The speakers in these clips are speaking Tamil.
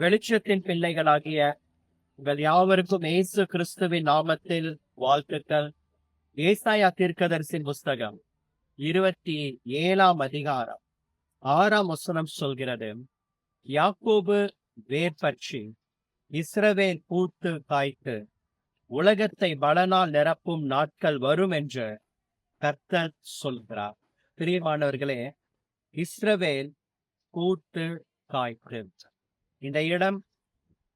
வெளிச்சத்தின் பிள்ளைகளாகிய உங்கள் யாவருக்கும் இயேசு கிறிஸ்துவின் நாமத்தில் வாழ்த்துக்கள். ஏசாயா தீர்க்கதரிசியின் புஸ்தகம் 27ஆம் அதிகாரம் 6ஆம் வசனம் சொல்கிறது, யாக்கோபு வேர் பற்றி, இஸ்ரவேல் பூத்து காய்த்து உலகத்தை பலனால் நிரப்பும் நாட்கள் வரும் என்று கர்த்தர் சொல்கிறார். பிரியமானவர்களே, இஸ்ரவேல் பூத்து காய்த்து. இந்த இடம்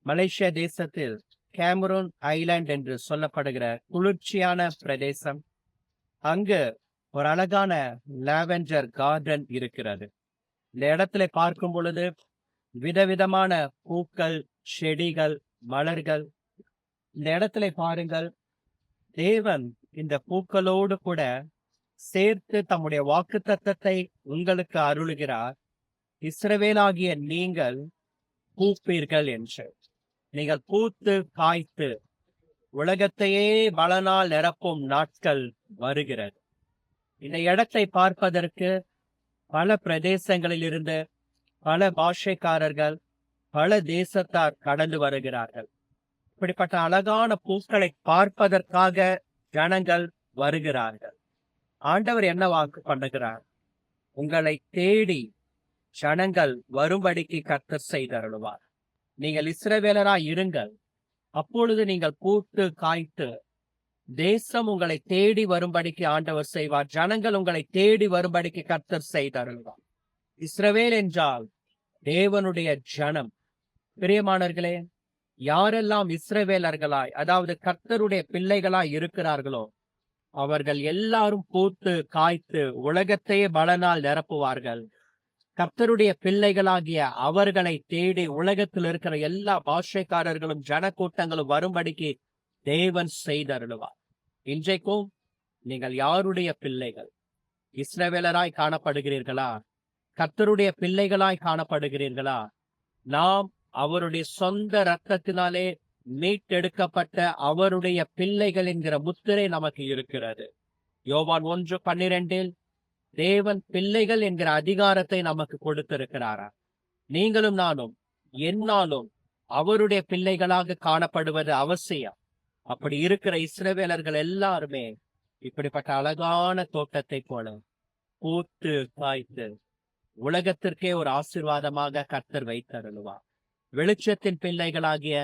மலேசியா தேசத்தில் கேமரூன் ஐலாண்ட் என்று சொல்லப்படுகிற குளிர்ச்சியான பிரதேசம். அங்கு ஒரு அழகான லாவெண்டர் கார்டன் இருக்கிறது. இந்த இடத்துல பார்க்கும் பொழுது விதவிதமான பூக்கள், செடிகள், மலர்கள். இந்த இடத்துல பாருங்கள், தேவன் இந்த பூக்களோடு கூட சேர்த்து தம்முடைய வாக்குத்தத்தத்தை உங்களுக்கு அருளுகிறார். இஸ்ரவேலாகிய நீங்கள் பூப்பீர்கள் என்று. நீங்கள் பூத்து காய்த்து உலகத்தையே பலனால் நிரப்பும் நாட்கள் வருகிறது. இந்த இடத்தை பார்ப்பதற்கு பல பிரதேசங்களில் இருந்து பல பாஷைக்காரர்கள், பல தேசத்தார் கடந்து வருகிறார்கள். இப்படிப்பட்ட அழகான பூக்களை பார்ப்பதற்காக ஜனங்கள் வருகிறார்கள். ஆண்டவர் என்ன வாக்கு பண்ணுகிறார்? உங்களை தேடி ஜனங்கள் வரும்படிக்கு கர்த்தர் செய்தருளுவார். நீங்கள் இஸ்ரவேலராய் இருங்கள், அப்பொழுது நீங்கள் பூத்து காய்த்து தேசம் உங்களை தேடி வரும்படிக்கு ஆண்டவர் செய்வார். ஜனங்கள் உங்களை தேடி வரும்படிக்கு கர்த்தர் செய்தருளுவார். இஸ்ரவேல் என்றால் தேவனுடைய ஜனம். பிரியமானவர்களே, யாரெல்லாம் இஸ்ரவேலர்களாய், அதாவது கர்த்தருடைய பிள்ளைகளாய் இருக்கிறார்களோ அவர்கள் எல்லாரும் பூத்து காய்த்து உலகத்தையே பலனால் நிரப்புவார்கள். கர்த்தருடைய பிள்ளைகளாகிய அவர்களை தேடி உலகத்தில் இருக்கிற எல்லா பாஷைக்காரர்களும் ஜனக்கூட்டங்களும் வரும்படிக்கு தேவன் செய்தருளுவார். இன்றைக்கும் நீங்கள் யாருடைய பிள்ளைகள்? இஸ்ரவேலராய் காணப்படுகிறீர்களா? கர்த்தருடைய பிள்ளைகளாய் காணப்படுகிறீர்களா? நாம் அவருடைய சொந்த இரத்தத்தினாலே மீட்டெடுக்கப்பட்ட அவருடைய பிள்ளைகள் என்கிற முத்திரை நமக்கு இருக்கிறது. யோவான் 1:12 தேவன் பிள்ளைகள் என்கிற அதிகாரத்தை நமக்கு கொடுத்திருக்கிறாரா? நீங்களும் நானும் என்னாலும் அவருடைய பிள்ளைகளாக காணப்படுவது அவசியம். அப்படி இருக்கிற இஸ்ரவேலர்கள் எல்லாருமே இப்படிப்பட்ட அழகான தோட்டத்தை போல பூத்து காய்த்து உலகத்திற்கே ஒரு ஆசீர்வாதமாக கர்த்தர் வைத்தருளுவார். வெளிச்சத்தின் பிள்ளைகளாகிய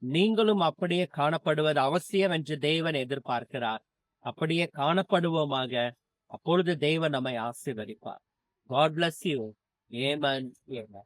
நீங்களும் அப்படியே காணப்படுவது அவசியம் என்று தேவன் எதிர்பார்க்கிறார். அப்படியே காணப்படுவோமாக. அப்பொழுது தேவன் நம்மை ஆசீர்வதிப்பார். God bless you. Amen. Amen.